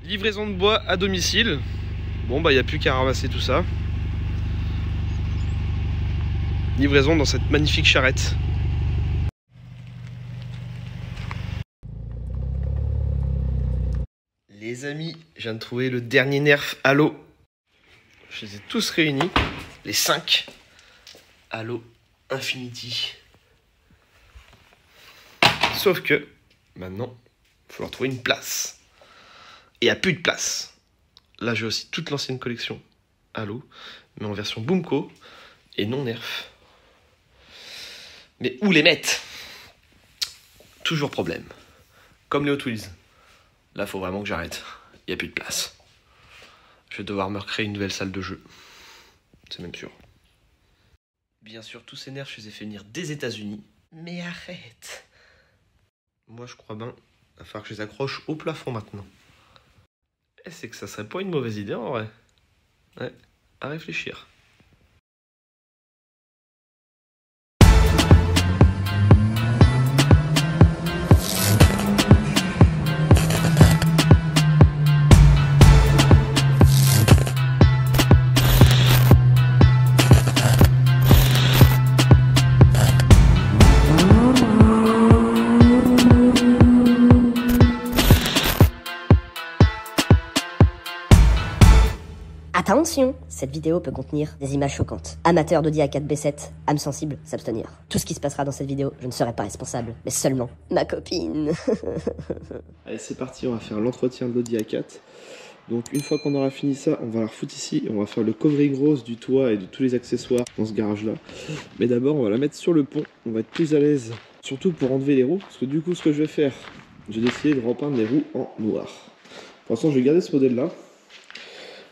Livraison de bois à domicile. Bon bah il n'y a plus qu'à ramasser tout ça. Livraison dans cette magnifique charrette. Les amis, je viens de trouver le dernier nerf Halo. Je les ai tous réunis, les 5 Halo Infinity. Sauf que maintenant, il va falloir trouver une place. Et il n'y a plus de place. Là, j'ai aussi toute l'ancienne collection Halo, mais en version Boomco et non nerf. Mais où les mettre? Toujours problème. Comme les Hot Wheels. Là, il faut vraiment que j'arrête. Il n'y a plus de place. Je vais devoir me recréer une nouvelle salle de jeu. C'est même sûr. Bien sûr, tous ces nerfs, je les ai fait venir des États-Unis. Mais arrête. Moi, je crois bien. Il va falloir que je les accroche au plafond maintenant. Et c'est que ça serait pas une mauvaise idée en vrai. Ouais, à réfléchir. Attention, cette vidéo peut contenir des images choquantes. Amateurs d'Audi A4 B7, âme sensible, s'abstenir. Tout ce qui se passera dans cette vidéo, je ne serai pas responsable, mais seulement ma copine. Allez, c'est parti, on va faire l'entretien de l'Audi A4. Donc une fois qu'on aura fini ça, on va la refoutre ici et on va faire le covering rose du toit et de tous les accessoires dans ce garage là. Mais d'abord on va la mettre sur le pont, on va être plus à l'aise, surtout pour enlever les roues, parce que du coup ce que je vais faire, j'ai décidé de repeindre les roues en noir. Pour l'instant je vais garder ce modèle là.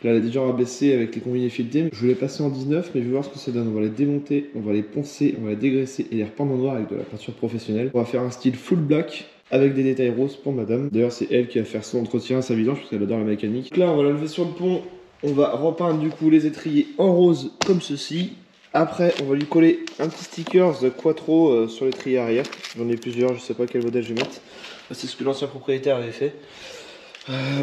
Là elle est déjà rabaissée avec les combinés filetés, je vais les passer en 19 mais je vais voir ce que ça donne. On va les démonter, on va les poncer, on va les dégraisser et les repeindre en noir avec de la peinture professionnelle. On va faire un style full black avec des détails roses pour madame. D'ailleurs c'est elle qui va faire son entretien, sa vidange, parce qu'elle adore la mécanique. Donc là on va la lever sur le pont, on va repeindre du coup les étriers en rose comme ceci. Après on va lui coller un petit stickers Quattro sur l'étrier arrière. J'en ai plusieurs, je sais pas quel modèle je vais mettre. C'est ce que l'ancien propriétaire avait fait.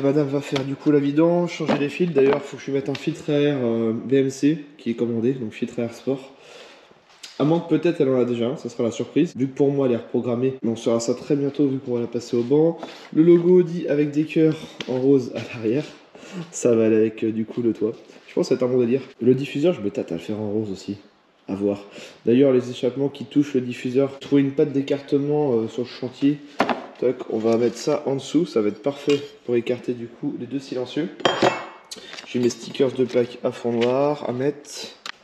Madame va faire du coup la vidange, changer les fils. D'ailleurs il faut que je lui mette un filtre à air BMC qui est commandé, donc filtre à air sport. À moins que peut-être elle en a déjà un, ça sera la surprise. Vu que pour moi elle est reprogrammée, mais on saura ça très bientôt vu qu'on va la passer au banc. Le logo Audi avec des cœurs en rose à l'arrière. Ça va aller avec du coup le toit. Je pense que ça va être un bon délire. Le diffuseur, je me tâte à le faire en rose aussi. À voir. D'ailleurs les échappements qui touchent le diffuseur, trouver une patte d'écartement sur le chantier. Tac, on va mettre ça en dessous, ça va être parfait pour écarter du coup les deux silencieux. J'ai mes stickers de plaque à fond noir à mettre.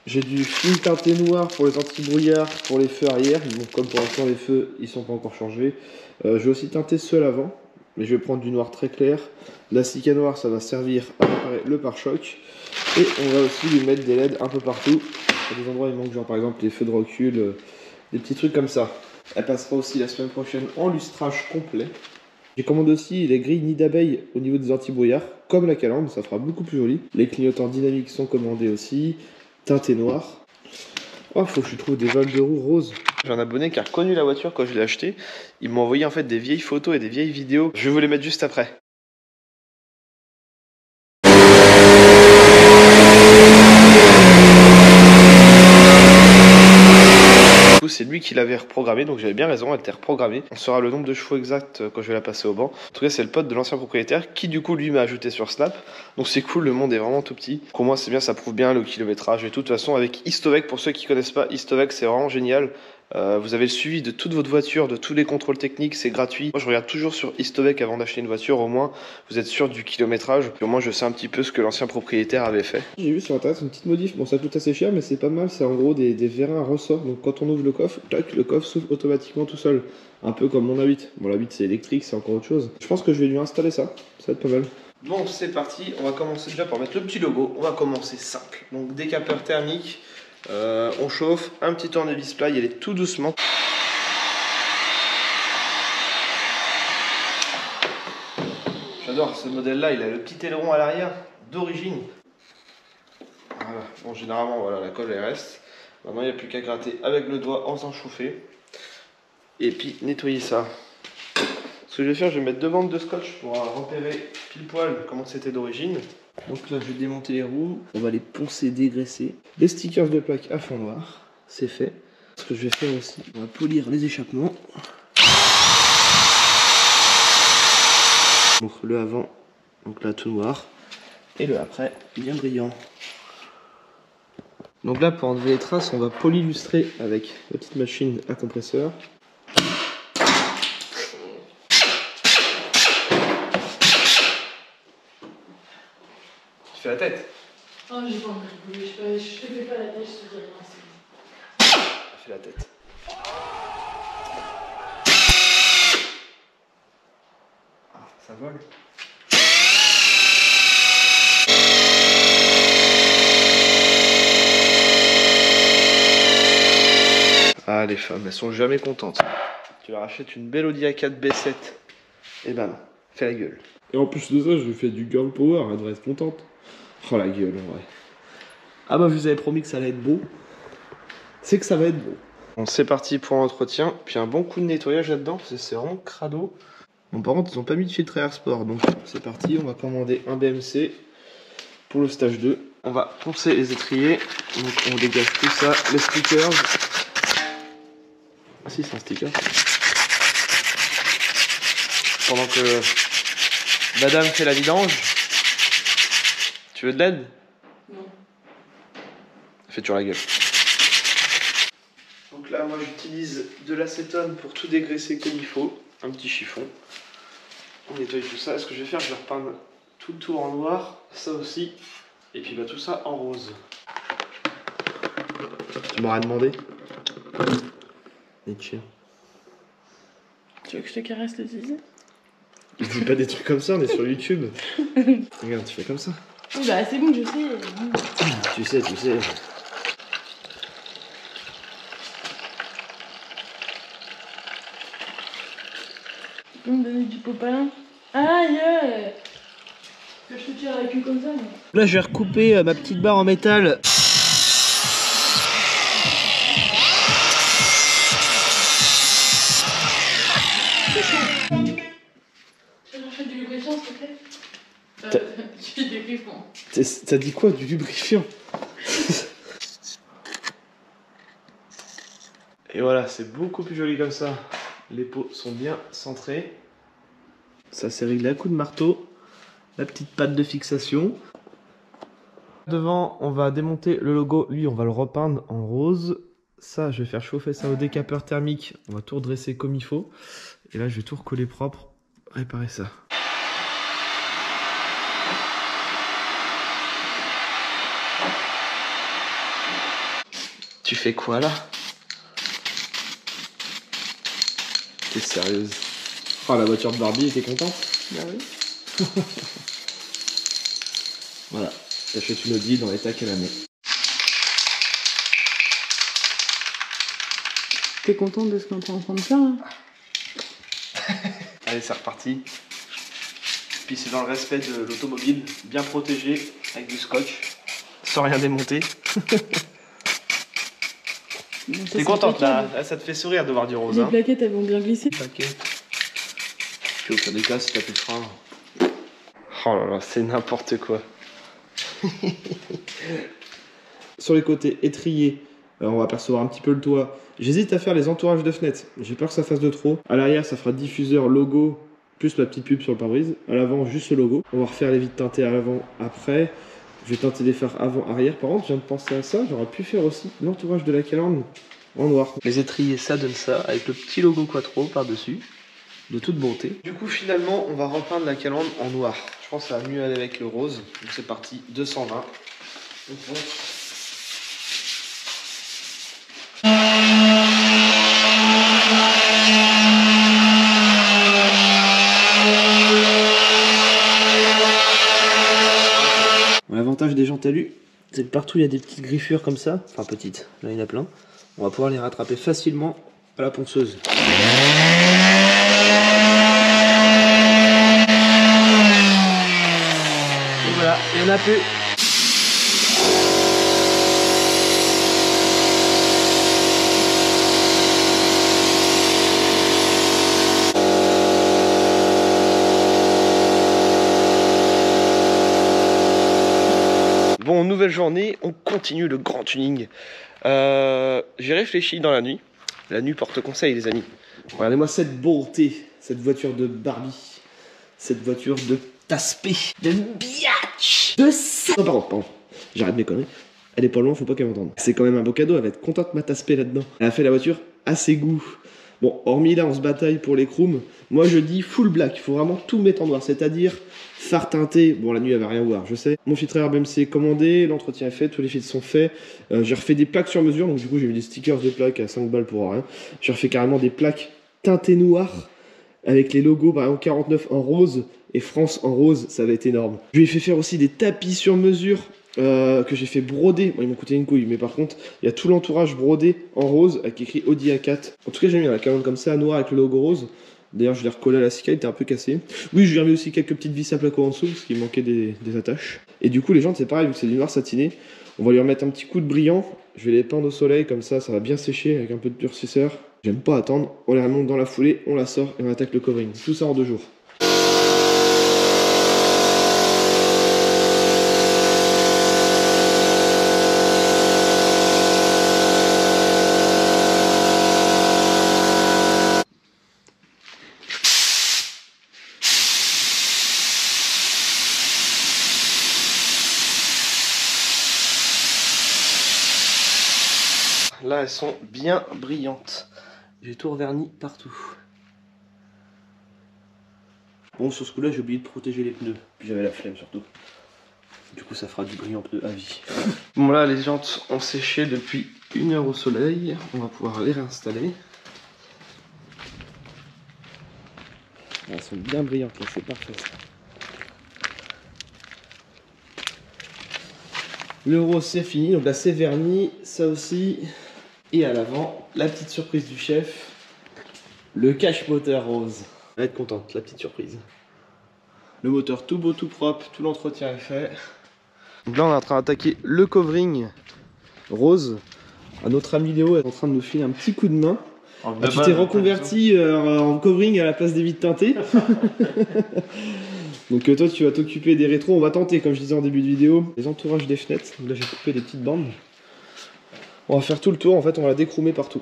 J'ai du film teinté noir pour les anti-brouillards, pour les feux arrière. Donc comme pour l'instant les feux ils sont pas encore changés. Je vais aussi teinter ceux à l'avant, mais je vais prendre du noir très clair. L'astica noir ça va servir à réparer le pare-choc. Et on va aussi lui mettre des LED un peu partout. À des endroits il manque genre par exemple les feux de recul, des petits trucs comme ça. Elle passera aussi la semaine prochaine en lustrage complet. J'ai commandé aussi les grilles nid d'abeilles au niveau des anti-brouillards, comme la calandre, ça fera beaucoup plus joli. Les clignotants dynamiques sont commandés aussi, teintés noir. Oh, faut que je trouve des voiles de roue roses. J'ai un abonné qui a reconnu la voiture quand je l'ai acheté. Il m'a envoyé en fait des vieilles photos et des vieilles vidéos. Je vais vous les mettre juste après. C'est lui qui l'avait reprogrammé, donc j'avais bien raison, elle était reprogrammée. On saura le nombre de chevaux exact quand je vais la passer au banc. En tout cas, c'est le pote de l'ancien propriétaire qui du coup lui m'a ajouté sur Snap. Donc c'est cool, le monde est vraiment tout petit. Pour moi c'est bien, ça prouve bien le kilométrage et tout. De toute façon avec Histovec, pour ceux qui connaissent pas Histovec, c'est vraiment génial. Vous avez le suivi de toute votre voiture, de tous les contrôles techniques, c'est gratuit. Moi je regarde toujours sur Histovec avant d'acheter une voiture, au moins vous êtes sûr du kilométrage. Puis au moins je sais un petit peu ce que l'ancien propriétaire avait fait. J'ai vu sur internet une petite modif, bon ça coûte assez cher mais c'est pas mal, c'est en gros des vérins à ressort. Donc quand on ouvre le coffre, tac, le coffre s'ouvre automatiquement tout seul. Un peu comme mon A8. Bon la 8 c'est électrique, c'est encore autre chose. Je pense que je vais lui installer ça, ça va être pas mal. Bon c'est parti, on va commencer déjà par mettre le petit logo. On va commencer simple. Donc décapeur thermique. On chauffe, un petit tournevis plat, y aller tout doucement. J'adore ce modèle là, il a le petit aileron à l'arrière d'origine. Voilà. Bon généralement voilà, la colle elle reste. Maintenant il n'y a plus qu'à gratter avec le doigt en faisant chauffer. Et puis nettoyer ça. Ce que je vais faire, je vais mettre 2 bandes de scotch pour repérer pile poil comment c'était d'origine. Donc là, je vais démonter les roues, on va les poncer, dégraisser. Les stickers de plaque à fond noir, c'est fait. Ce que je vais faire aussi, on va polir les échappements. Donc le avant, donc là tout noir, et le après, bien brillant. Donc là, pour enlever les traces, on va polylustrer avec la petite machine à compresseur. Tu fais la tête? Oh, j'ai pas envie de bouger, je te fais pas la tête, je te dis rien. Fais la tête. Ah, ça vole. Ah, les femmes, elles sont jamais contentes. Tu leur achètes une belle Audi A4 B7. Et ben non, fais la gueule. Et en plus de ça, je lui fais du girl power, elle devrait être contente. Oh la gueule, en vrai. Ah bah, je vous avais promis que ça allait être beau. C'est que ça va être beau. Bon, c'est parti pour l'entretien. Puis un bon coup de nettoyage là-dedans, parce que c'est vraiment crado. Bon, par contre, ils n'ont pas mis de filtre Air Sport. Donc c'est parti, on va commander un BMC pour le stage 2. On va poncer les étriers. Donc on dégage tout ça, les stickers. Ah si, c'est un sticker. Pendant que madame fait la vidange. Tu veux de l'aide? Non. Fais toujours la gueule. Donc là, moi j'utilise de l'acétone pour tout dégraisser comme il faut. Un petit chiffon. On nettoie tout ça. Ce que je vais faire, je vais repeindre tout le tour en noir. Ça aussi. Et puis bah, tout ça en rose. Tu m'auras demandé? Nietzsche. Tu veux que je te caresse le zizi? Je dis pas des trucs comme ça, on est sur YouTube. Regarde, tu fais comme ça. Oui, bah c'est bon, je sais. Tu sais, tu sais. Tu peux me donner du popalin? Aïe! Que je te tire la queue comme ça, mais... Là, je vais recouper ma petite barre en métal. J'achète du lubrifiant, s'il te plaît. Du lubrifiant. T'as dit quoi, du lubrifiant? Et voilà, c'est beaucoup plus joli comme ça. Les pots sont bien centrés. Ça c'est réglé à coup de marteau. La petite patte de fixation. Devant, on va démonter le logo. Lui, on va le repeindre en rose. Ça, je vais faire chauffer ça au décapeur thermique. On va tout redresser comme il faut. Et là, je vais tout recoller propre. Réparer ça. Tu fais quoi là? T'es sérieuse? Oh, la voiture de Barbie, t'es contente? Bah oui. Voilà, t'achètes une Audi dans l'état qu'elle a mis. T'es contente de ce qu'on est en train de faire là? Allez, c'est reparti. Puis c'est dans le respect de l'automobile, bien protégé, avec du scotch, sans rien démonter. Bon, T'es contente là? Ça te fait sourire de voir du rose. Les hein. plaquettes elles vont bien glisser. Plaquettes. Puis au pire des cas, si t'as plus de frein. Oh là là, c'est n'importe quoi. Sur les côtés étriers, on va apercevoir un petit peu le toit. J'hésite à faire les entourages de fenêtres. J'ai peur que ça fasse de trop. À l'arrière, ça fera diffuseur, logo, plus la petite pub sur le pare-brise. À l'avant, juste le logo. On va refaire les vitres teintées à l'avant après. Je vais teinter les phares avant-arrière. Par contre, je viens de penser à ça. J'aurais pu faire aussi l'entourage de la calandre en noir. Les étriers, ça donne ça, avec le petit logo Quattro par-dessus. De toute bonté. Du coup, finalement, on va repeindre la calandre en noir. Je pense que ça va mieux aller avec le rose. Donc c'est parti, 220. L'avantage des jantes alu, c'est que partout il y a des petites griffures comme ça. Enfin petites, là il y en a plein. On va pouvoir les rattraper facilement à la ponceuse. Et voilà, il y en a plus. Bon, nouvelle journée, on continue le grand tuning. J'ai réfléchi dans la nuit. La nuit porte conseil, les amis. Regardez-moi cette bonté, cette voiture de Barbie, cette voiture de Taspé, de biatch, de ça. Oh, pardon, j'arrête mes conneries. Elle est pas loin, faut pas qu'elle m'entende. C'est quand même un beau cadeau, elle va être contente ma Taspé là-dedans. Elle a fait la voiture à ses goûts. Bon, hormis là, on se bataille pour les chrooms. Moi, je dis full black. Il faut vraiment tout mettre en noir, c'est-à-dire phare teinté. Bon, la nuit, elle va rien voir, je sais. Mon filtreur BMC est commandé, l'entretien est fait, tous les filtres sont faits. J'ai refait des plaques sur mesure, donc du coup, j'ai mis des stickers de plaques à 5 balles pour rien. J'ai refait carrément des plaques teintées noires avec les logos, par exemple 49 en rose et France en rose, ça va être énorme. Je lui ai fait faire aussi des tapis sur mesure. Que j'ai fait broder, bon, ils m'ont coûté une couille, mais par contre il y a tout l'entourage brodé en rose avec écrit Audi A4. En tout cas j'ai mis la commande comme ça, noir avec le logo rose. D'ailleurs je l'ai recollé à la cicaille, il était un peu cassé. Oui, je lui ai remis aussi quelques petites vis à placo en dessous parce qu'il manquait des attaches. Et du coup les jantes c'est pareil, vu que c'est du noir satiné, on va lui remettre un petit coup de brillant. Je vais les peindre au soleil comme ça va bien sécher avec un peu de durcisseur. J'aime pas attendre, on les remonte dans la foulée, on la sort et on attaque le covering. Tout ça en 2 jours. Là, elles sont bien brillantes. J'ai tout reverni partout. Bon, sur ce coup-là, j'ai oublié de protéger les pneus. Puis j'avais la flemme surtout. Du coup, ça fera du brillant pneu à vie. Bon, là, les jantes ont séché depuis 1 heure au soleil. On va pouvoir les réinstaller. Elles sont bien brillantes, là, c'est parfait. Le rose, c'est fini. Donc là, c'est verni. Ça aussi. Et à l'avant, la petite surprise du chef, le cache moteur rose. Elle va être contente, la petite surprise. Le moteur tout beau, tout propre, tout l'entretien est fait. Donc là on est en train d'attaquer le covering rose. Notre ami Léo est en train de nous filer un petit coup de main. Tu t'es reconverti en covering à la place des vitres teintées. Donc toi tu vas t'occuper des rétros, on va tenter comme je disais en début de vidéo, les entourages des fenêtres. Donc là j'ai coupé des petites bandes. On va faire tout le tour, en fait on va décroumer partout.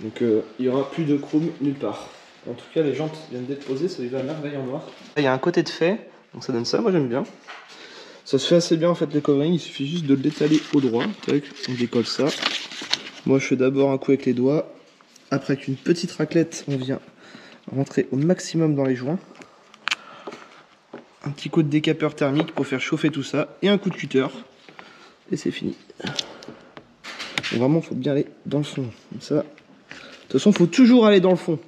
Donc il n'y aura plus de chrome nulle part. En tout cas les jantes viennent d'être posées, ça lui va à merveille en noir. Il y a un côté de fait, donc ça donne ça, moi j'aime bien. Ça se fait assez bien en fait le covering, il suffit juste de l'étaler au droit. Tac, on décolle ça. Moi je fais d'abord un coup avec les doigts. Après avec une petite raclette, on vient rentrer au maximum dans les joints. Un petit coup de décapeur thermique pour faire chauffer tout ça. Et un coup de cutter. Et c'est fini. Donc vraiment, faut bien aller dans le fond. Comme ça. De toute façon, faut toujours aller dans le fond.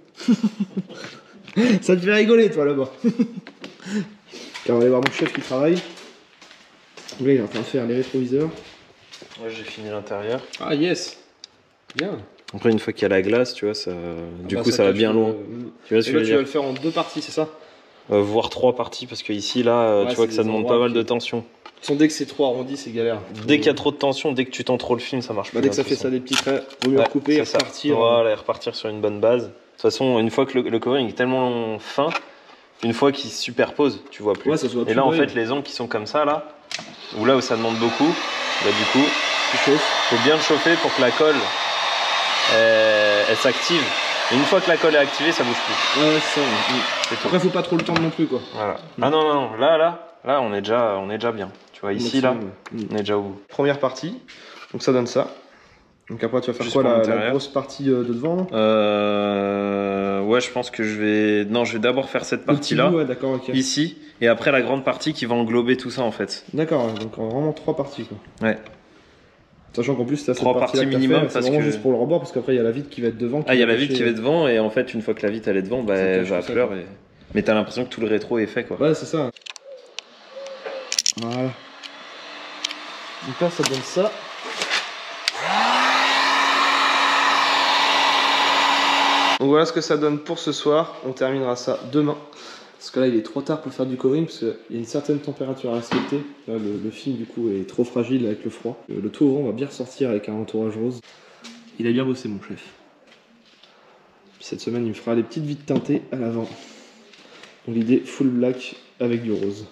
Ça te fait rigoler, toi, là-bas. Car on va aller voir mon chef qui travaille. Donc là, il est en train de faire les rétroviseurs. Ouais, j'ai fini l'intérieur. Ah, yes. Bien. Après, une fois qu'il y a la glace, tu vois, ça, du coup, ça va bien loin. Tu vois ce que je veux dire. Tu vas le faire en 2 parties, c'est ça? Voire 3 parties, parce que ici, là, tu vois que ça demande pas mal de tension. Dès que c'est trop arrondi, c'est galère. Dès qu'il y a trop de tension, dès que tu tends trop le film, ça marche pas. Dès que ça fait ça des petits traits, vaut mieux recouper et repartir. Voilà, et repartir sur une bonne base. De toute façon, une fois que le covering est tellement fin, une fois qu'il se superpose, tu vois plus. Ouais, ça se voit plus. Et là, en fait, les angles qui sont comme ça, là, ou là où ça demande beaucoup, bah, du coup, tu chauffes. Faut bien le chauffer pour que la colle elle s'active. Et une fois que la colle est activée, ça bouge plus. Ouais, c'est ça. Ouais. Après, faut pas trop le temps non plus, quoi. Voilà. Ah non, là, on est déjà bien. Tu vois, ici, là, on est déjà au bout. Première partie, donc ça donne ça. Donc après, tu vas faire juste quoi, la grosse partie de devant? Ouais, je pense que je vais d'abord faire cette partie-là, ouais, d'accord, ok. Ici, et après la grande partie qui va englober tout ça, en fait. D'accord, donc vraiment 3 parties, quoi. Ouais. Sachant qu'en plus, c'est 3 parties minimum, c'est vraiment juste pour le rebord, parce qu'après, il y a la vitre qui va être devant. Ah, il y a la vitre qui va être devant, et en fait, une fois que la vitre elle est devant, bah, elle va à fleur. Mais t'as l'impression que tout le rétro est fait, quoi. Ouais, c'est ça. Voilà. Donc là, ça donne ça. Donc voilà ce que ça donne pour ce soir. On terminera ça demain. Parce que là, il est trop tard pour faire du covering, parce qu'il y a une certaine température à respecter. Là, le film, du coup, est trop fragile avec le froid. Le tout au vent va bien ressortir avec un entourage rose. Il a bien bossé, mon chef. Puis cette semaine, il me fera des petites vitres teintées à l'avant. Donc l'idée, full black avec du rose.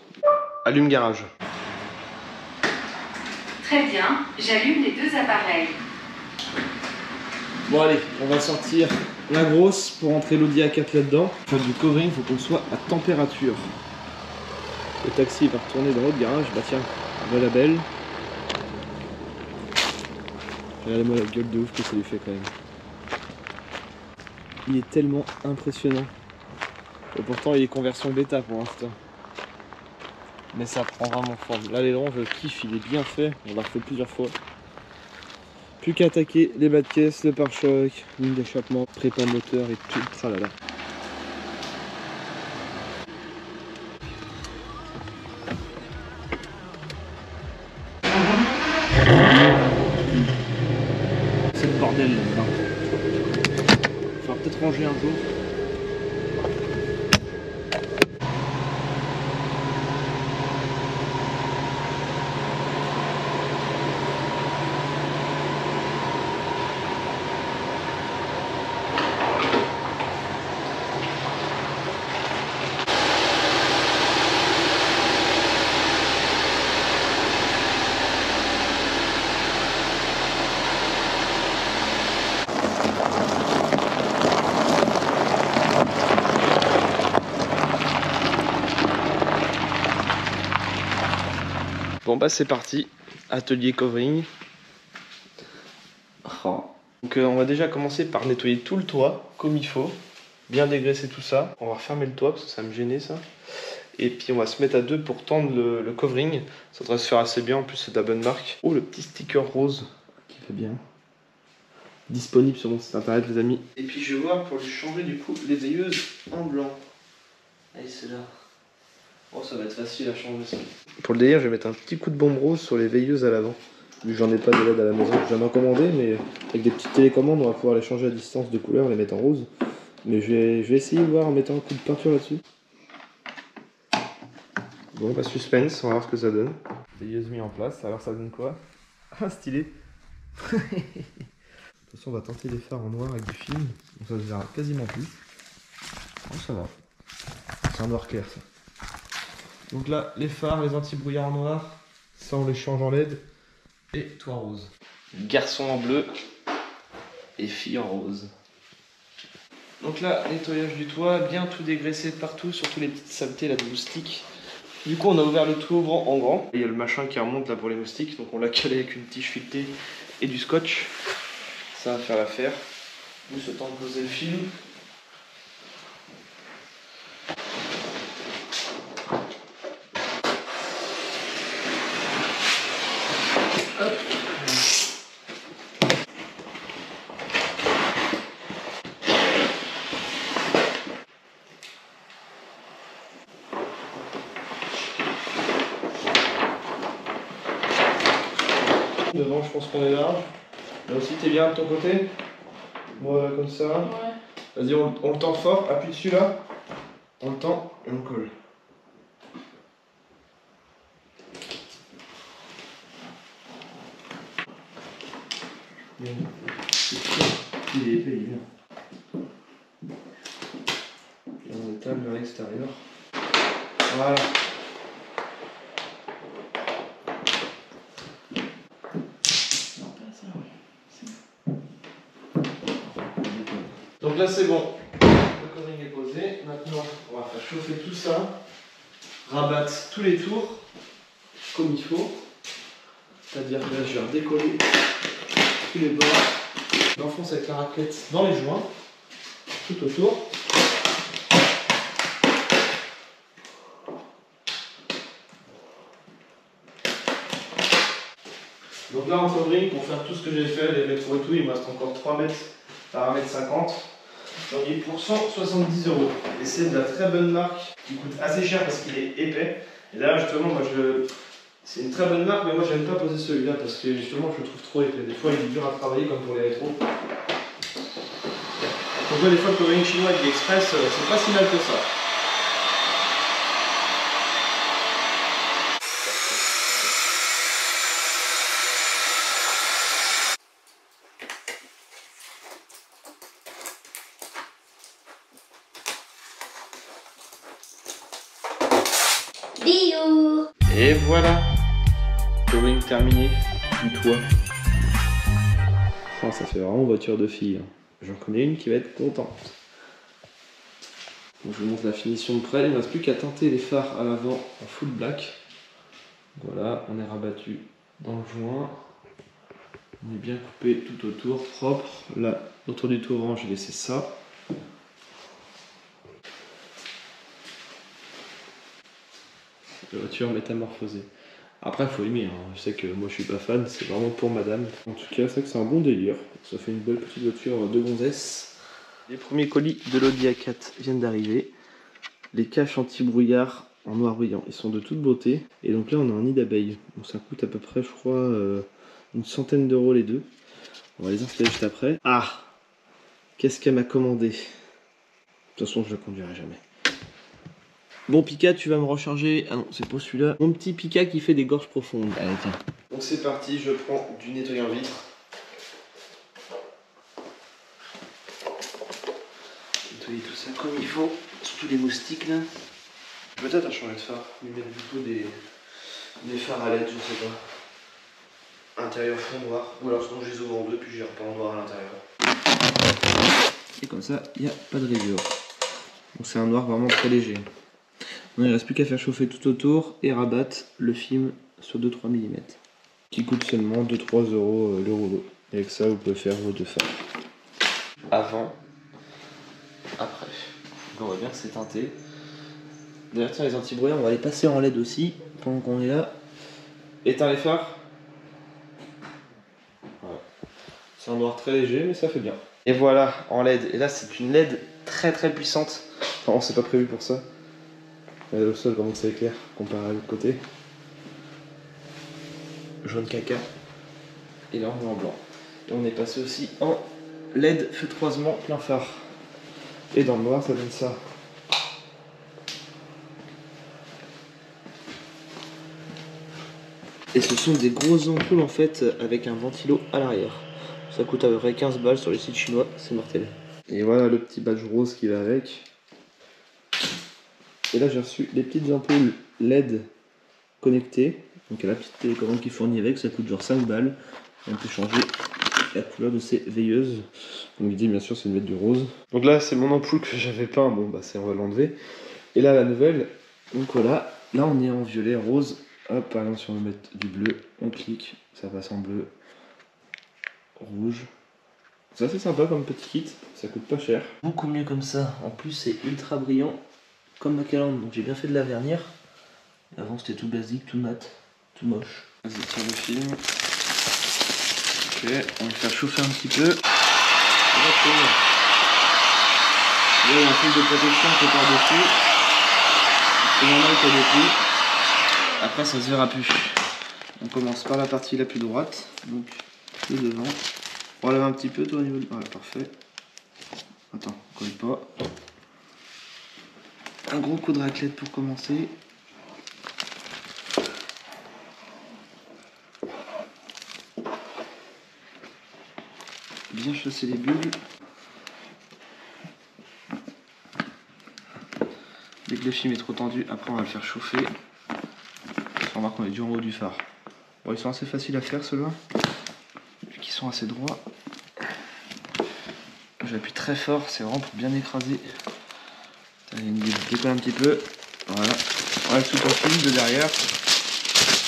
Allume garage. Très bien, j'allume les deux appareils. Bon allez, on va sortir la grosse pour entrer l'Audi A4 là-dedans. Pour faire du covering, il faut qu'on soit à température. Le taxi va retourner dans l'autre garage. Bah tiens, voilà la belle. Regardez-moi la gueule de ouf que ça lui fait quand même. Il est tellement impressionnant. Et pourtant il est conversion bêta pour l'instant. Mais ça prend vraiment forme. Là l'aileron je kiffe, il est bien fait. On l'a refait plusieurs fois. Plus qu'à attaquer les bas de caisse, le pare-choc, ligne d'échappement, prépa moteur et tout le tralala. C'est le bordel là-dedans. Il faudra peut-être ranger un jour. Bon bah c'est parti, atelier covering. Oh. Donc on va déjà commencer par nettoyer tout le toit comme il faut, bien dégraisser tout ça. On va refermer le toit parce que ça me gênait ça. Et puis on va se mettre à deux pour tendre le covering. Ça devrait se faire assez bien, en plus c'est de la bonne marque. Oh le petit sticker rose qui fait bien. Disponible sur mon site internet les amis. Et puis je vais voir pour lui changer du coup les veilleuses en blanc. Allez c'est là. Oh ça va être facile à changer ça. Pour le délire je vais mettre un petit coup de bombe rose sur les veilleuses à l'avant. Vu que j'en ai pas de LED à la maison, j'en ai commandé mais avec des petites télécommandes on va pouvoir les changer à distance de couleur, les mettre en rose. Mais je vais essayer de voir en mettant un coup de peinture là-dessus. Bon bah suspense, on va voir ce que ça donne. Veilleuse mis en place, alors ça donne quoi? Ah stylé. De toute façon on va tenter les phares en noir avec du film, donc ça se verra quasiment plus. Oh ça va. C'est un noir clair ça. Donc là, les phares, les anti-brouillards en noir, ça on les change en LED. Et toit rose. Garçon en bleu et fille en rose. Donc là, nettoyage du toit, bien tout dégraissé de partout, surtout les petites saletés là de moustiques. Du coup, on a ouvert le tout en grand. Et il y a le machin qui remonte là pour les moustiques, donc on l'a calé avec une tige filetée et du scotch. Ça va faire l'affaire. Juste le temps de poser le film. Hop. Devant, je pense qu'on est large. Là aussi, t'es bien de ton côté? Moi, comme ça. Ouais. Vas-y, on le tend fort. Appuie dessus là. On le tend et on colle. Bien. Il est épais, il est bien. Et on étale vers l'extérieur. Voilà. Donc là c'est bon, le covering est posé. Maintenant on va faire chauffer tout ça, rabattre tous les tours comme il faut. C'est-à-dire que là je vais redécoller tous les bords. J'enfonce avec la raclette dans les joints, tout autour. Donc là en covering, pour faire tout ce que j'ai fait, les métros et tout, il me reste encore 3 mètres par 1,50 m. J'en ai pour 170 €. Et c'est de la très bonne marque qui coûte assez cher parce qu'il est épais. Et là justement, moi c'est une très bonne marque, mais moi j'aime pas poser celui-là parce que justement je le trouve trop épais. Des fois il est dur à travailler comme pour les rétros. Donc là des fois le covering chinois avec l'Express, c'est pas si mal que ça. Bisous. Et voilà, covering terminé. du toit. Oh, ça fait vraiment voiture de fille. Hein. J'en connais une qui va être contente. Donc, je vous montre la finition de près. Il ne reste plus qu'à teinter les phares à l'avant en full black. Voilà, on est rabattu dans le joint. On est bien coupé tout autour, propre. Là, autour du tout orange, j'ai laissé ça. La voiture métamorphosée. Après, il faut aimer. Hein. Je sais que moi, je suis pas fan. C'est vraiment pour madame. En tout cas, c'est vrai que c'est un bon délire. Ça fait une belle petite voiture de gonzesse. Les premiers colis de l'Audi A4 viennent d'arriver. Les caches anti-brouillard en noir brillant. Ils sont de toute beauté. Et donc là, on a un nid d'abeilles. Donc ça coûte à peu près, je crois, une centaine d'euros les deux. On va les installer juste après. Ah! Qu'est-ce qu'elle m'a commandé? De toute façon, je ne le conduirai jamais. Bon Pika, tu vas me recharger. Ah non, c'est pas celui-là. Mon petit Pika qui fait des gorges profondes. Allez, tiens. Donc c'est parti, je prends du nettoyant vitre. Nettoyer tout ça comme il faut. Surtout les moustiques là. Peut-être à changer de phare. Lui mettre plutôt des phares à LED, je sais pas. Intérieur fond noir. Ou alors sinon je les ouvre en deux puis je les repeins en noir à l'intérieur. Et comme ça, il n'y a pas de rayures. Donc c'est un noir vraiment très léger. Il ne reste plus qu'à faire chauffer tout autour et rabattre le film sur 2-3 mm. Qui coûte seulement 2-3 euros le rouleau. Et avec ça, vous pouvez faire vos deux phares. Avant, après. Donc on voit bien que c'est teinté. D'ailleurs, tiens, les anti-brouillards, on va les passer en LED aussi pendant qu'on est là. Éteins les phares. Voilà. C'est un noir très léger, mais ça fait bien. Et voilà, en LED. Et là, c'est une LED très très puissante. Enfin, on s'est pas prévu pour ça. Regardez au sol comment ça éclaire comparé à l'autre côté. Jaune caca. Et là on est en blanc. Et on est passé aussi en LED feu de croisement plein phare. Et dans le noir ça donne ça. Et ce sont des grosses ampoules en fait avec un ventilo à l'arrière. Ça coûte à peu près 15 balles sur les sites chinois, c'est mortel. Et voilà le petit badge rose qui va avec. Et là j'ai reçu des petites ampoules LED connectées. Donc à la petite télécommande qui fournit avec, ça coûte genre 5 balles. On peut changer la couleur de ces veilleuses. Donc l'idée bien sûr c'est de mettre du rose. Donc là c'est mon ampoule que j'avais peint, bon bah on va l'enlever. Et là la nouvelle, donc voilà, là on est en violet, rose. Hop, par exemple si on veut mettre du bleu, on clique, ça passe en bleu, rouge. C'est assez sympa comme petit kit, ça coûte pas cher. Beaucoup mieux comme ça, en plus c'est ultra brillant. Comme ma calandre, donc j'ai bien fait de la vernir. Avant c'était tout basique, tout mat, tout moche. Vas-y, tire le film. Ok, on va le faire chauffer un petit peu. Là, il y a un film de protection qui est par-dessus. C'est normal qu'il y ait des plis. Après ça se verra plus. On commence par la partie la plus droite, donc le devant. On relève un petit peu toi au niveau du... Voilà, parfait. Attends, colle pas. Un gros coup de raclette pour commencer. Bien chasser les bulles. Dès que le film est trop tendu, après on va le faire chauffer. On remarque qu'on est du en haut du phare. Bon, ils sont assez faciles à faire ceux-là, vu qu'ils sont assez droits. J'appuie très fort, c'est vraiment pour bien écraser. Il décolle un petit peu. Voilà. On reste tout en film de derrière.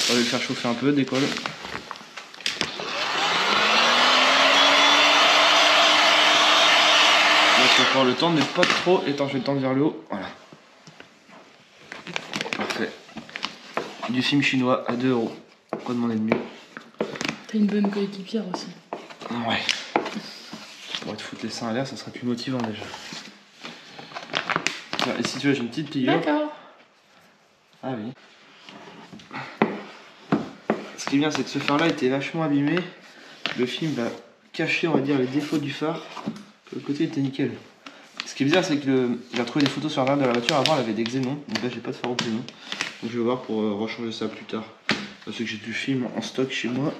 On va le faire chauffer un peu, décolle. Là, tu vas avoir le temps, mais pas trop. Et tant je vais le tendre vers le haut. Voilà. Parfait. Du film chinois à 2 euros. Quoi demander de mieux? T'as une bonne coéquipière aussi. Ouais. Pour te foutre les seins à l'air, ça serait plus motivant déjà. Et si tu veux, j'ai une petite pliure. D'accord. Ah oui. Ce qui est bien, c'est que ce phare là était vachement abîmé. Le film va cacher, on va dire, les défauts du phare. De l'autre côté, il était nickel. Ce qui est bizarre, c'est que j'ai retrouvé des photos sur l'arrière de la voiture. Avant, elle avait des xénons. Donc là, j'ai pas de phare au xénon. Donc je vais voir pour rechanger ça plus tard. Parce que j'ai du film en stock chez moi.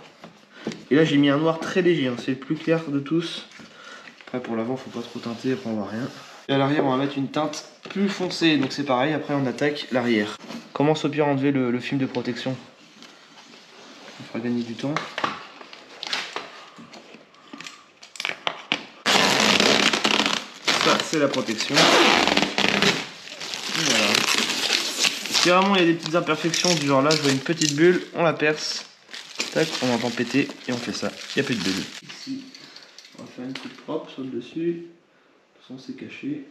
Et là, j'ai mis un noir très léger. Hein. C'est le plus clair de tous. Après, pour l'avant, faut pas trop teinter. Après, on voit rien. Et à l'arrière, on va mettre une teinte plus foncée. Donc c'est pareil. Après, on attaque l'arrière. Commence au pire à enlever le film de protection. On fera gagner du temps. percer la protection. Voilà. Si vraiment il y a des petites imperfections du genre là, je vois une petite bulle, on la perce. Tac, on entend péter et on fait ça. Il n'y a plus de bulle. Ici, on va faire une coupe propre sur le dessus. De toute façon, c'est caché.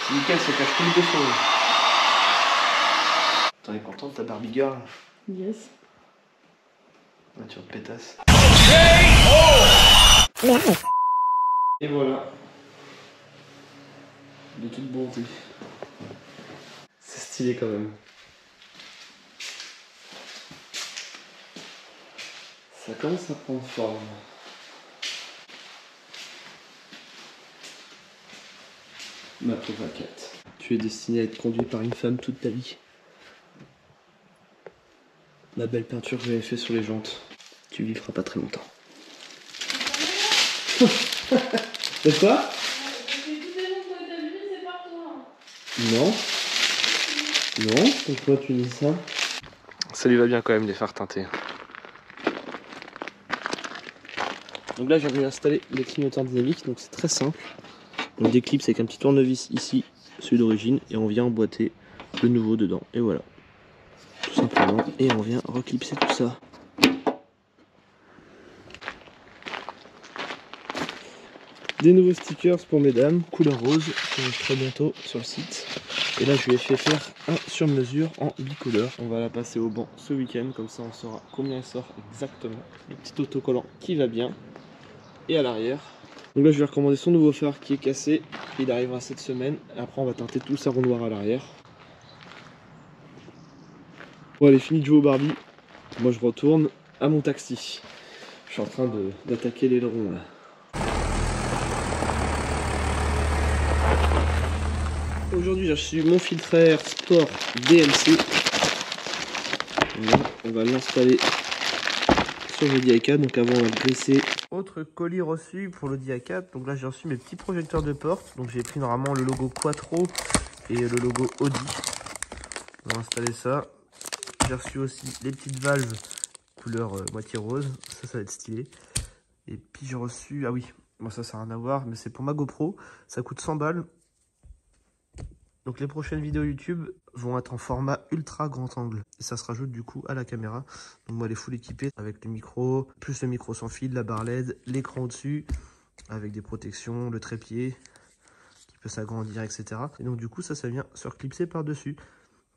C'est nickel, ça cache tout le défaut. T'en es content de ta Barbie girl? Yes. Nature de pétasse. Et voilà. De toute bonté. C'est stylé quand même. Ça commence à prendre forme. Ma pauvre Kat. Tu es destiné à être conduit par une femme toute ta vie. La belle peinture que j'avais fait sur les jantes. Tu vivras pas très longtemps. C'est quoi? Non. Non, pourquoi tu dis ça? Ça lui va bien quand même les phares teintés. Donc là j'ai réinstallé les clignotants dynamiques, donc c'est très simple. On déclipse avec un petit tournevis ici, celui d'origine, et on vient emboîter le nouveau dedans. Et voilà. Tout simplement. Et on vient reclipser tout ça. Des nouveaux stickers pour mesdames, couleur rose, qui arrive très bientôt sur le site. Et là je lui ai fait faire un sur mesure en bicolore. On va la passer au banc ce week-end, comme ça on saura combien elle sort exactement. Le petit autocollant qui va bien. Et à l'arrière. Donc là je vais recommander son nouveau phare qui est cassé. Il arrivera cette semaine. Et après on va teinter tout sa rondoir à l'arrière. Bon allez, fini de jouer au Barbie. Moi je retourne à mon taxi. Je suis en train d'attaquer l'aileron là. Aujourd'hui j'ai reçu mon filtre à air sport DMC. Voilà, on va l'installer sur le DI4, donc avant on va le glisser. Autre colis reçu pour le DI4, donc là j'ai reçu mes petits projecteurs de porte. Donc j'ai pris normalement le logo Quattro et le logo Audi. On va installer ça. J'ai reçu aussi les petites valves couleur moitié rose, ça va être stylé. Et puis j'ai reçu, ah oui, bon ça n'a rien à voir, mais c'est pour ma GoPro, ça coûte 100 balles. Donc les prochaines vidéos YouTube vont être en format ultra grand angle. Et ça se rajoute du coup à la caméra. Donc moi elle est full équipée avec le micro, plus le micro sans fil, la barre LED, l'écran au-dessus, avec des protections, le trépied qui peut s'agrandir, etc. Et donc du coup ça vient se reclipser par-dessus.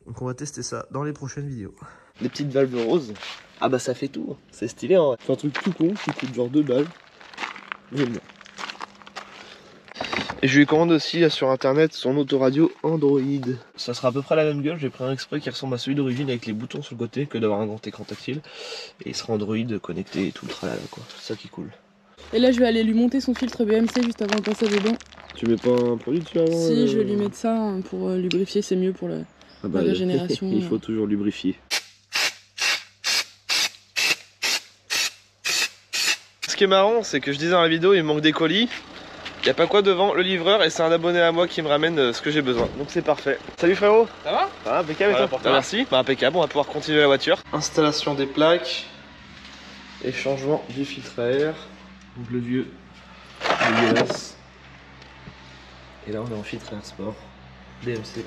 Donc on va tester ça dans les prochaines vidéos. Les petites valves roses, ah bah ça fait tout, c'est stylé en vrai. C'est un truc tout con qui coûte genre 2 balles. J'aime bien. Et je lui commande aussi là, sur internet son autoradio Android. Ça sera à peu près la même gueule, j'ai pris un exprès qui ressemble à celui d'origine avec les boutons sur le côté que d'avoir un grand écran tactile. Et il sera Android connecté et tout le tralala quoi, c'est ça qui est cool. Et là je vais aller lui monter son filtre BMC juste avant de passer dedans. Tu mets pas un produit dessus avant? Si, je vais lui mettre ça pour lubrifier, c'est mieux pour la régénération. Il faut toujours lubrifier. Ce qui est marrant, c'est que je disais dans la vidéo, il me manque des colis. Il n'y a pas quoi devant le livreur et c'est un abonné à moi qui me ramène ce que j'ai besoin. Donc c'est parfait. Salut frérot. Ça va? Ça va, impeccable et toi? Merci, bah, impeccable, on va pouvoir continuer la voiture. Installation des plaques et changement du filtre à air. Donc le vieux, dégueulasse. Et là on est en filtre à air sport, DMC.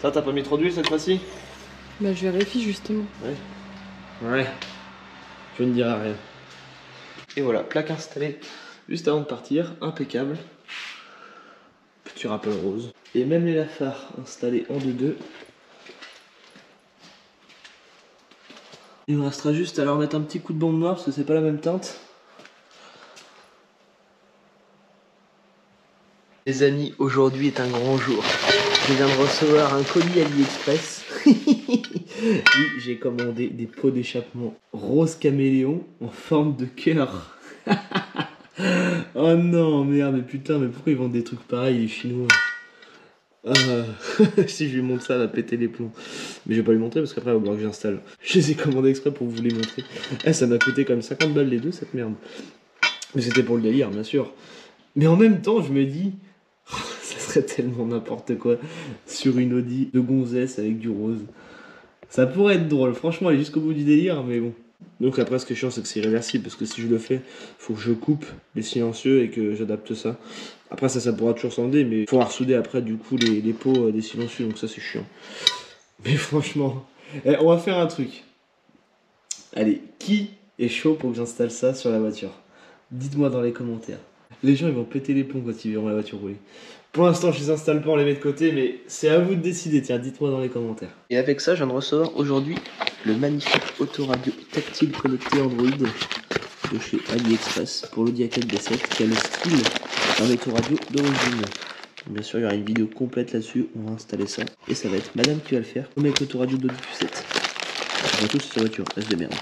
Ça t'as pas mis trop d'huile cette fois-ci? Bah je vérifie justement. Ouais. Je ne dirai rien. Et voilà, plaque installée. Juste avant de partir, impeccable. Petit rappel rose. Et même les lafards installés en 2-2. Il me restera juste à leur mettre un petit coup de bombe noire parce que c'est pas la même teinte. Les amis, aujourd'hui est un grand jour. Je viens de recevoir un colis AliExpress. Oui, j'ai commandé des pots d'échappement rose caméléon en forme de cœur. Oh non, merde, mais putain, mais pourquoi ils vendent des trucs pareils, les Chinois? Si je lui montre ça, elle va péter les plombs. Mais je vais pas lui montrer parce qu'après, il va falloir que j'installe. Je les ai commandés exprès pour vous les montrer. Ça m'a coûté quand même 50 balles les deux, cette merde. Mais c'était pour le délire, bien sûr. Mais en même temps, je me dis, ça serait tellement n'importe quoi sur une Audi de gonzesse avec du rose. Ça pourrait être drôle, franchement, aller jusqu'au bout du délire, mais bon. Donc après, ce qui est chiant, c'est que c'est irréversible, parce que si je le fais, faut que je coupe les silencieux et que j'adapte ça. Après, ça pourra toujours s'enlever, mais il faudra ressouder après, du coup, les pots des silencieux, donc ça, c'est chiant. Mais franchement, on va faire un truc. Allez, qui est chaud pour que j'installe ça sur la voiture? Dites-moi dans les commentaires. Les gens, ils vont péter les plombs quand ils verront la voiture rouler. Pour l'instant, je les installe pas, on les met de côté, mais c'est à vous de décider. Tiens, dites-moi dans les commentaires. Et avec ça, je viens de recevoir aujourd'hui le magnifique autoradio tactile connecté Android de chez AliExpress pour l'Audi A4 B7 qui a le style d'un autoradio d'origine. Bien sûr, il y aura une vidéo complète là-dessus. On va installer ça et ça va être madame qui va le faire, comme avec l'autoradio d'Audi Q7. On va tous sur sa voiture, elle se démerde.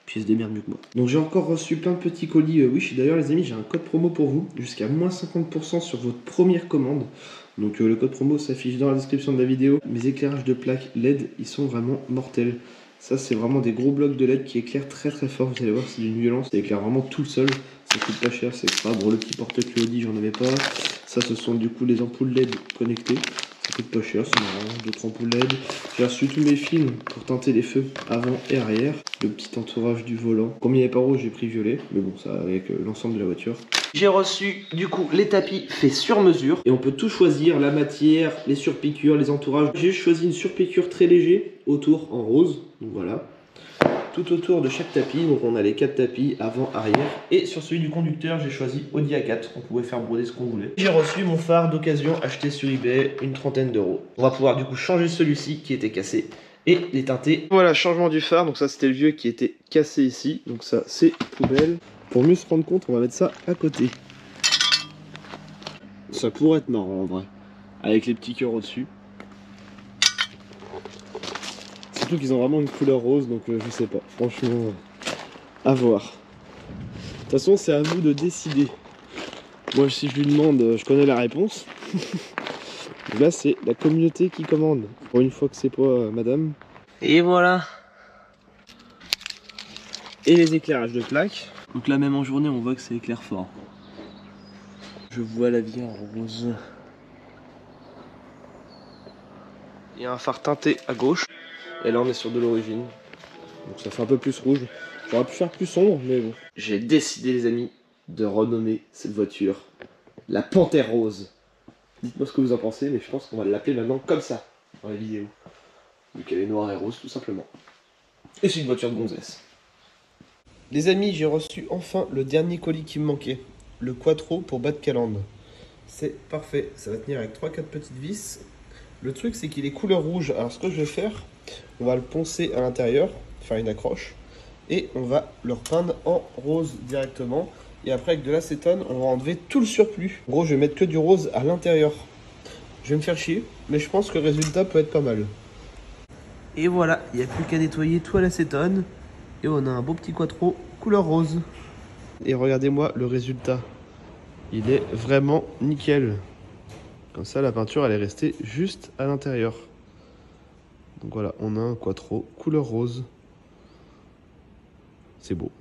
Puis elle se démerde mieux que moi. Donc j'ai encore reçu plein de petits colis Wish. D'ailleurs les amis, j'ai un code promo pour vous, jusqu'à moins 50% sur votre première commande. Donc le code promo s'affiche dans la description de la vidéo. Mes éclairages de plaques LED, ils sont vraiment mortels. Ça c'est vraiment des gros blocs de LED qui éclairent très très fort. Vous allez voir, c'est d'une violence. Ça éclaire vraiment tout seul. Ça coûte pas cher, c'est extra. Bon, le petit porte-clés Audi, j'en avais pas. Ça, ce sont du coup les ampoules LED connectées. Ça coûte pas cher, c'est marrant. D'autres ampoules LED. J'ai reçu tous mes films pour teinter les feux avant et arrière. Le petit entourage du volant. Comme il n'y avait pas rouge, j'ai pris violet. Mais bon, ça avec l'ensemble de la voiture. J'ai reçu du coup les tapis faits sur mesure. Et on peut tout choisir, la matière, les surpiqûres, les entourages. J'ai choisi une surpiqûre très léger autour en rose. Donc voilà. Tout autour de chaque tapis, donc on a les 4 tapis avant, arrière. Et sur celui du conducteur, j'ai choisi Audi A4. On pouvait faire broder ce qu'on voulait. J'ai reçu mon phare d'occasion acheté sur eBay, une trentaine d'euros. On va pouvoir du coup changer celui-ci qui était cassé et les teinter. Voilà, changement du phare. Donc ça, c'était le vieux qui était cassé ici. Donc ça, c'est poubelle. Pour mieux se rendre compte, on va mettre ça à côté. Ça pourrait être marrant en vrai. Avec les petits cœurs au-dessus. Surtout qu'ils ont vraiment une couleur rose, donc je sais pas, franchement, à voir. De toute façon, c'est à vous de décider. Moi, si je lui demande, je connais la réponse. Là, c'est la communauté qui commande. Pour une fois que c'est pas madame. Et voilà. Et les éclairages de plaques. Donc là, même en journée, on voit que c'est éclair fort. Je vois la vie en rose. Il y a un phare teinté à gauche. Et là on est sur de l'origine. Donc ça fait un peu plus rouge. J'aurais pu faire plus sombre, mais bon. J'ai décidé les amis de renommer cette voiture la Panthère Rose. Dites-moi ce que vous en pensez, mais je pense qu'on va l'appeler maintenant comme ça dans la vidéo. Vu qu'elle est noire et rose tout simplement. Et c'est une voiture de gonzesse. Les amis, j'ai reçu enfin le dernier colis qui me manquait. Le Quattro pour bas de calandre. C'est parfait, ça va tenir avec 3-4 petites vis. Le truc c'est qu'il est couleur rouge. Alors ce que je vais faire, on va le poncer à l'intérieur, faire une accroche, et on va le repeindre en rose directement. Et après avec de l'acétone, on va enlever tout le surplus. En gros, je vais mettre que du rose à l'intérieur. Je vais me faire chier, mais je pense que le résultat peut être pas mal. Et voilà, il n'y a plus qu'à nettoyer tout à l'acétone. Et on a un beau petit Quattro couleur rose. Et regardez-moi le résultat. Il est vraiment nickel. Comme ça, la peinture, elle est restée juste à l'intérieur. Donc voilà, on a un Quattro couleur rose. C'est beau.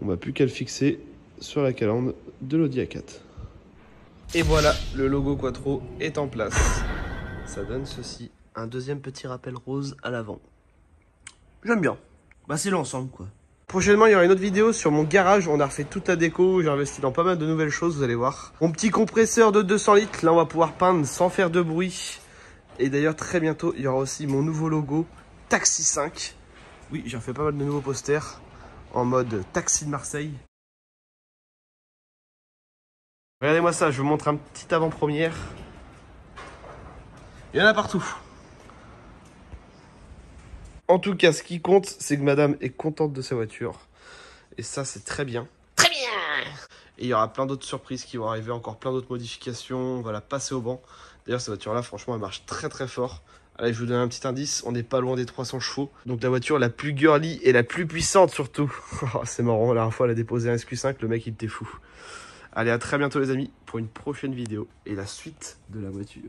On n'a plus qu'à le fixer sur la calandre de l'Audi A4. Et voilà, le logo Quattro est en place. Ça donne ceci. Un deuxième petit rappel rose à l'avant. J'aime bien. Bah c'est l'ensemble quoi. Prochainement, il y aura une autre vidéo sur mon garage. On a refait toute la déco. J'ai investi dans pas mal de nouvelles choses, vous allez voir. Mon petit compresseur de 200 litres. Là, on va pouvoir peindre sans faire de bruit. Et d'ailleurs, très bientôt, il y aura aussi mon nouveau logo Taxi 5. Oui, j'ai refait pas mal de nouveaux posters en mode Taxi de Marseille. Regardez-moi ça, je vous montre un petit avant-première. Il y en a partout. En tout cas, ce qui compte, c'est que madame est contente de sa voiture. Et ça, c'est très bien. Très bien! Et il y aura plein d'autres surprises qui vont arriver, encore plein d'autres modifications. On va la passer au banc. D'ailleurs, cette voiture-là, franchement, elle marche très très fort. Allez, je vous donne un petit indice. On n'est pas loin des 300 chevaux. Donc la voiture la plus girly et la plus puissante surtout. C'est marrant, la dernière fois, elle a déposé un SQ5. Le mec, il était fou. Allez, à très bientôt les amis pour une prochaine vidéo et la suite de la voiture.